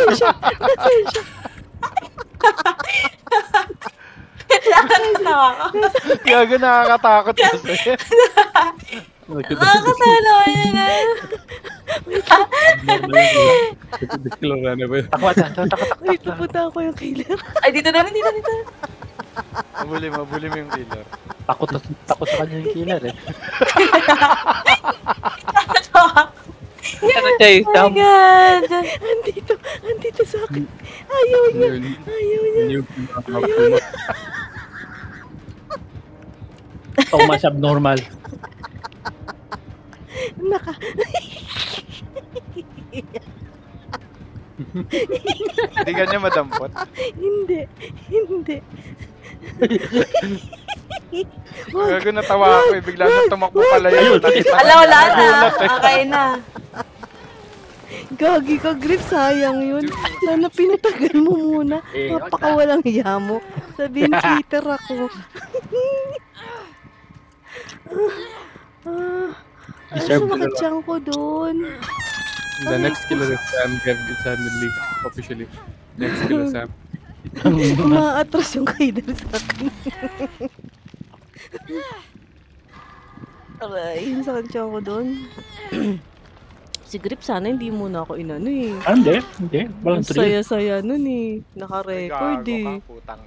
Nasaan siya? Nasaan siya? Nakakatawa ko. Gago, nakakatakot kasi. Nakakatawa yun na. Takot na, takot. Wait, pupunta ako yung killer. Ay, dito na rin, dito. Mabuli mo yung killer. Takot sa kanya yung killer eh. Nakakatawa. Ano siya yung Oh my God. Andito sa akin. Ayaw niya. So mas abnormal. Hindi ka niya madampot. Hindi. Gago, natawa ako eh. Bigla na tumakbo pala yun. Ala, wala na. Okay na. Gagi ka, Grip. Sayang yun. Sana pinatagal mo muna. Napakawalang hiya mo. Sabihin, cheater ako. Deserve sumakit siyang ko doon. The next killer is Sam. Kev is Emily officially. Next killer Sam. Umaatras yung killer sa akin. Aray, sakit siyang ko doon. Si Grip, sana hindi muna ako inano eh. Hindi. Walang Ang saya-saya nun eh. Naka-record Gago eh. ka, putang